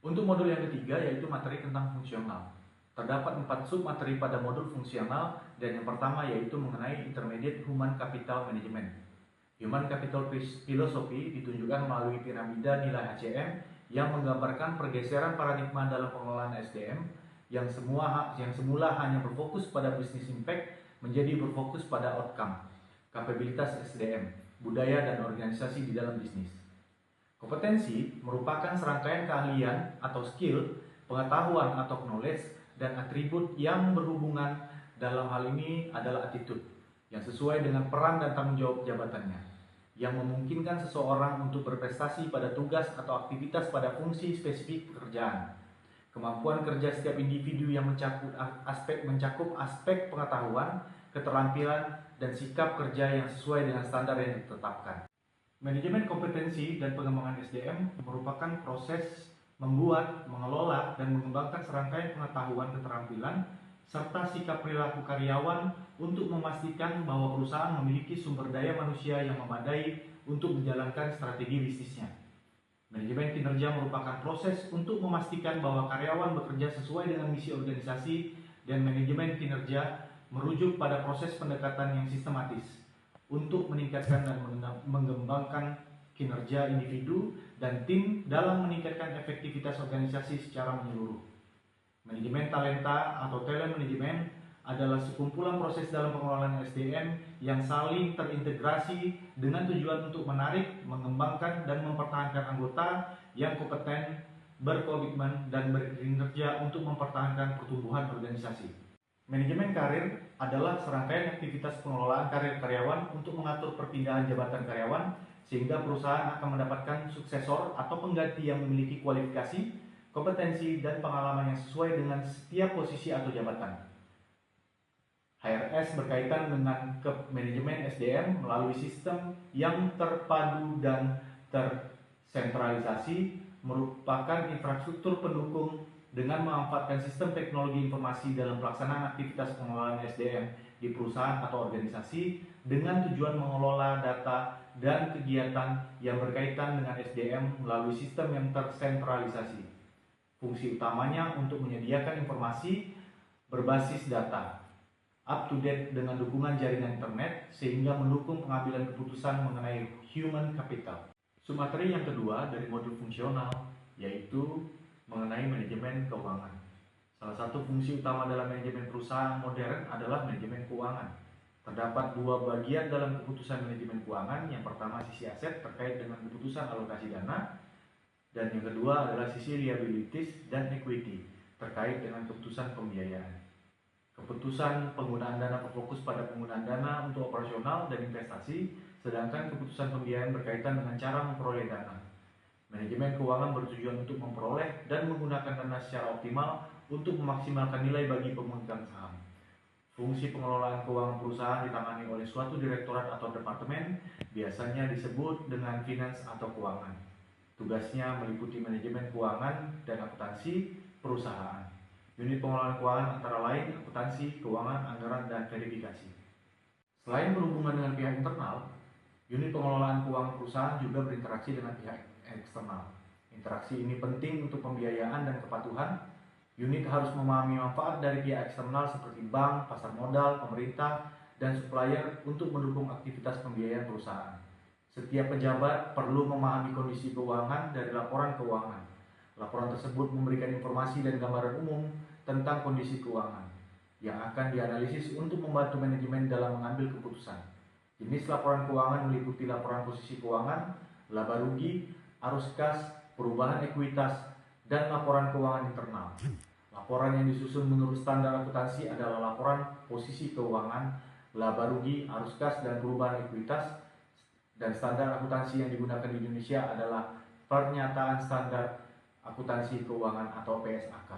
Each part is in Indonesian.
Untuk modul yang ketiga yaitu materi tentang fungsional. Terdapat 4 submateri pada modul fungsional dan yang pertama yaitu mengenai Intermediate Human Capital Management. Human Capital Philosophy ditunjukkan melalui piramida nilai HCM yang menggambarkan pergeseran paradigma dalam pengelolaan SDM yang semula hanya berfokus pada business impact menjadi berfokus pada outcome, kapabilitas SDM, budaya dan organisasi di dalam bisnis. Kompetensi merupakan serangkaian keahlian atau skill, pengetahuan atau knowledge, dan atribut yang berhubungan. Dalam hal ini adalah attitude, yang sesuai dengan peran dan tanggung jawab jabatannya, yang memungkinkan seseorang untuk berprestasi pada tugas atau aktivitas pada fungsi spesifik pekerjaan. Kemampuan kerja setiap individu yang mencakup aspek pengetahuan, keterampilan, dan sikap kerja yang sesuai dengan standar yang ditetapkan. Manajemen kompetensi dan pengembangan SDM merupakan proses membuat, mengelola, dan mengembangkan serangkaian pengetahuan, keterampilan, serta sikap perilaku karyawan untuk memastikan bahwa perusahaan memiliki sumber daya manusia yang memadai untuk menjalankan strategi bisnisnya. Manajemen kinerja merupakan proses untuk memastikan bahwa karyawan bekerja sesuai dengan misi organisasi, dan manajemen kinerja merujuk pada proses pendekatan yang sistematis untuk meningkatkan dan mengembangkan kinerja individu dan tim dalam meningkatkan efektivitas organisasi secara menyeluruh. Manajemen talenta atau talent management adalah sekumpulan proses dalam pengelolaan SDM yang saling terintegrasi dengan tujuan untuk menarik, mengembangkan, dan mempertahankan anggota yang kompeten, berkomitmen, dan berkinerja untuk mempertahankan pertumbuhan organisasi. Manajemen karir adalah serangkaian aktivitas pengelolaan karir karyawan untuk mengatur perpindahan jabatan karyawan sehingga perusahaan akan mendapatkan suksesor atau pengganti yang memiliki kualifikasi, kompetensi, dan pengalaman yang sesuai dengan setiap posisi atau jabatan. HRS berkaitan dengan manajemen SDM melalui sistem yang terpadu dan tersentralisasi, merupakan infrastruktur pendukung dengan memanfaatkan sistem teknologi informasi dalam pelaksanaan aktivitas pengelolaan SDM di perusahaan atau organisasi dengan tujuan mengelola data dan kegiatan yang berkaitan dengan SDM melalui sistem yang tersentralisasi. Fungsi utamanya untuk menyediakan informasi berbasis data, up to date dengan dukungan jaringan internet sehingga mendukung pengambilan keputusan mengenai human capital. Submateri yang kedua dari modul fungsional yaitu mengenai manajemen keuangan. Salah satu fungsi utama dalam manajemen perusahaan modern adalah manajemen keuangan. Terdapat dua bagian dalam keputusan manajemen keuangan. Yang pertama sisi aset terkait dengan keputusan alokasi dana, dan yang kedua adalah sisi liabilities dan equity terkait dengan keputusan pembiayaan. Keputusan penggunaan dana berfokus pada penggunaan dana untuk operasional dan investasi, sedangkan keputusan pembiayaan berkaitan dengan cara memperoleh dana. Manajemen keuangan bertujuan untuk memperoleh dan menggunakan dana secara optimal untuk memaksimalkan nilai bagi pemegang saham. Fungsi pengelolaan keuangan perusahaan ditangani oleh suatu direktorat atau departemen, biasanya disebut dengan finance atau keuangan. Tugasnya meliputi manajemen keuangan dan akuntansi perusahaan. Unit pengelolaan keuangan antara lain akuntansi, keuangan, anggaran, dan verifikasi. Selain berhubungan dengan pihak internal, unit pengelolaan keuangan perusahaan juga berinteraksi dengan pihak eksternal. Interaksi ini penting untuk pembiayaan dan kepatuhan. Unit harus memahami manfaat dari pihak eksternal seperti bank, pasar modal, pemerintah, dan supplier untuk mendukung aktivitas pembiayaan perusahaan. Setiap pejabat perlu memahami kondisi keuangan dari laporan keuangan. Laporan tersebut memberikan informasi dan gambaran umum tentang kondisi keuangan yang akan dianalisis untuk membantu manajemen dalam mengambil keputusan. Jenis laporan keuangan meliputi laporan posisi keuangan, laba rugi, arus kas, perubahan ekuitas, dan laporan keuangan internal. Laporan yang disusun menurut standar akuntansi adalah laporan posisi keuangan, laba rugi, arus kas, dan perubahan ekuitas, dan standar akuntansi yang digunakan di Indonesia adalah Pernyataan Standar Akuntansi Keuangan atau PSAK.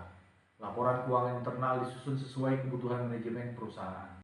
Laporan keuangan internal disusun sesuai kebutuhan manajemen perusahaan.